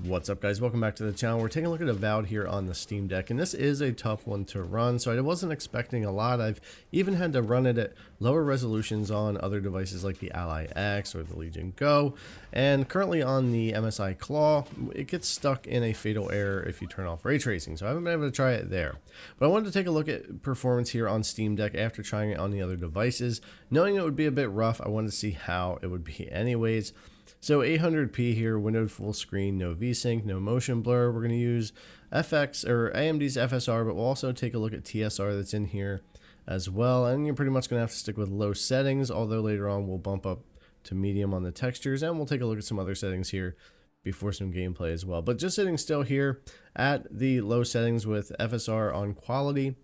What's up, guys? Welcome back to the channel. We're taking a look at Avowed here on the Steam Deck, and this is a tough one to run, so I wasn't expecting a lot. I've even had to run it at lower resolutions on other devices like the Ally X or the Legion Go, and currently on the MSI Claw, it gets stuck in a fatal error if you turn off ray tracing, so I haven't been able to try it there. But I wanted to take a look at performance here on Steam Deck after trying it on the other devices. Knowing it would be a bit rough, I wanted to see how it would be anyways. So 800p here, windowed full screen, no VSync, no motion blur. We're going to use FX or AMD's FSR, but we'll also take a look at TSR that's in here as well. And you're pretty much going to have to stick with low settings, although later on we'll bump up to medium on the textures, and we'll take a look at some other settings here before some gameplay as well. But just sitting still here at the low settings with FSR on quality,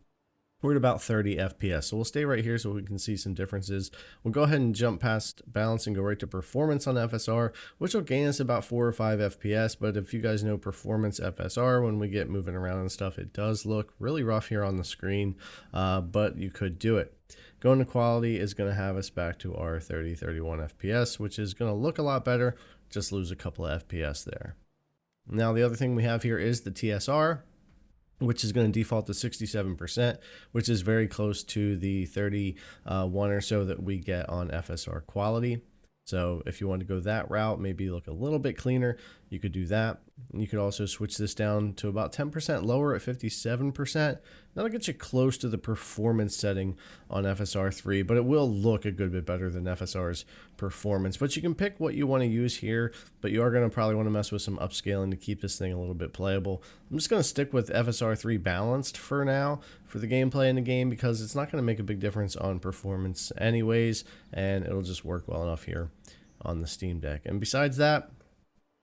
we're at about 30 FPS. So we'll stay right here so we can see some differences. We'll go ahead and jump past balance and go right to performance on FSR, which will gain us about 4 or 5 FPS. But if you guys know performance FSR, when we get moving around and stuff, it does look really rough here on the screen, but you could do it. Going to quality is going to have us back to our 30, 31 FPS, which is going to look a lot better. Just lose a couple of FPS there. Now, the other thing we have here is the TSR, which is going to default to 67%, which is very close to the 31 or so that we get on FSR quality. So if you want to go that route, maybe look a little bit cleaner, you could do that. You could also switch this down to about 10% lower at 57%. That'll get you close to the performance setting on FSR 3, but it will look a good bit better than FSR's performance. But you can pick what you want to use here, but you are going to probably want to mess with some upscaling to keep this thing a little bit playable. I'm just going to stick with FSR 3 balanced for now for the gameplay in the game, because it's not going to make a big difference on performance anyways, and it'll just work well enough here on the Steam Deck. And besides that,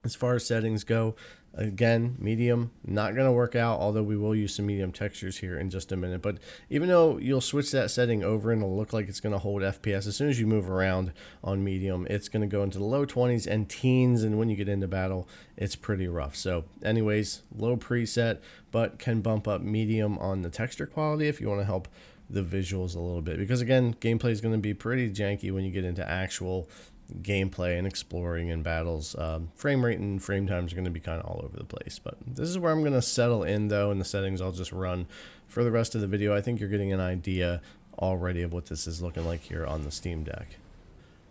as far as settings go, again, medium, not going to work out, although we will use some medium textures here in just a minute. But even though you'll switch that setting over and it'll look like it's going to hold FPS, as soon as you move around on medium, it's going to go into the low 20s and teens, and when you get into battle, it's pretty rough. So anyways, low preset, but can bump up medium on the texture quality if you want to help the visuals a little bit, because again, gameplay is going to be pretty janky when you get into actual gameplay and exploring and battles. Frame rate and frame times are going to be kind of all over the place, but this is where I'm going to settle in though, and the settings I'll just run for the rest of the video. I think you're getting an idea already of what this is looking like here on the Steam Deck.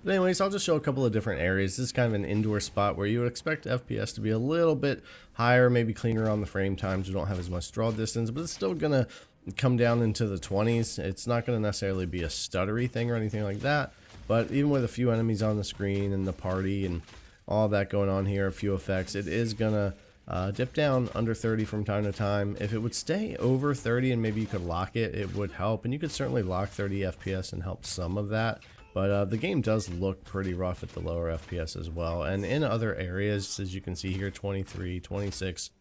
But anyways, I'll just show a couple of different areas. This is kind of an indoor spot where you would expect FPS to be a little bit higher, maybe cleaner on the frame times. We don't have as much draw distance, but it's still going to come down into the 20s. It's not going to necessarily be a stuttery thing or anything like that, but even with a few enemies on the screen and the party and all that going on here, a few effects, it is going to dip down under 30 from time to time. If it would stay over 30 and maybe you could lock it, it would help. And you could certainly lock 30 FPS and help some of that. But the game does look pretty rough at the lower FPS as well. And in other areas, as you can see here, 23, 26,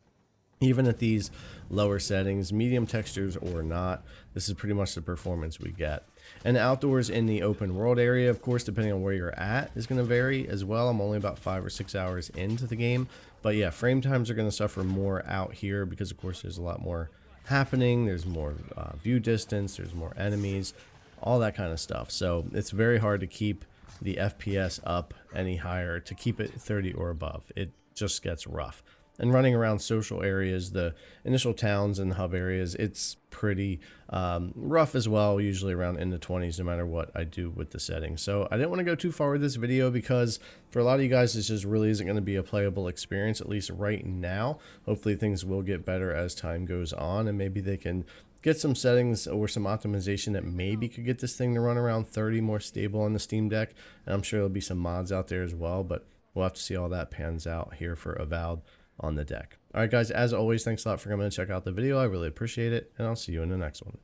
even at these lower settings, medium textures or not, this is pretty much the performance we get. And outdoors in the open world area, of course, depending on where you're at, is going to vary as well. I'm only about 5 or 6 hours into the game, but yeah, frame times are going to suffer more out here because, of course, there's a lot more happening. There's more view distance, there's more enemies, all that kind of stuff. So it's very hard to keep the FPS up any higher, to keep it 30 or above. It just gets rough. And running around social areas, the initial towns and hub areas, it's pretty rough as well, usually around in the 20s, no matter what I do with the settings. So I didn't want to go too far with this video because for a lot of you guys, this just really isn't going to be a playable experience, at least right now. Hopefully things will get better as time goes on, and maybe they can get some settings or some optimization that maybe could get this thing to run around 30 more stable on the Steam Deck. And I'm sure there'll be some mods out there as well, but we'll have to see how that pans out here for Avowed on the deck. All right, guys, as always, thanks a lot for coming to check out the video. I really appreciate it, and I'll see you in the next one.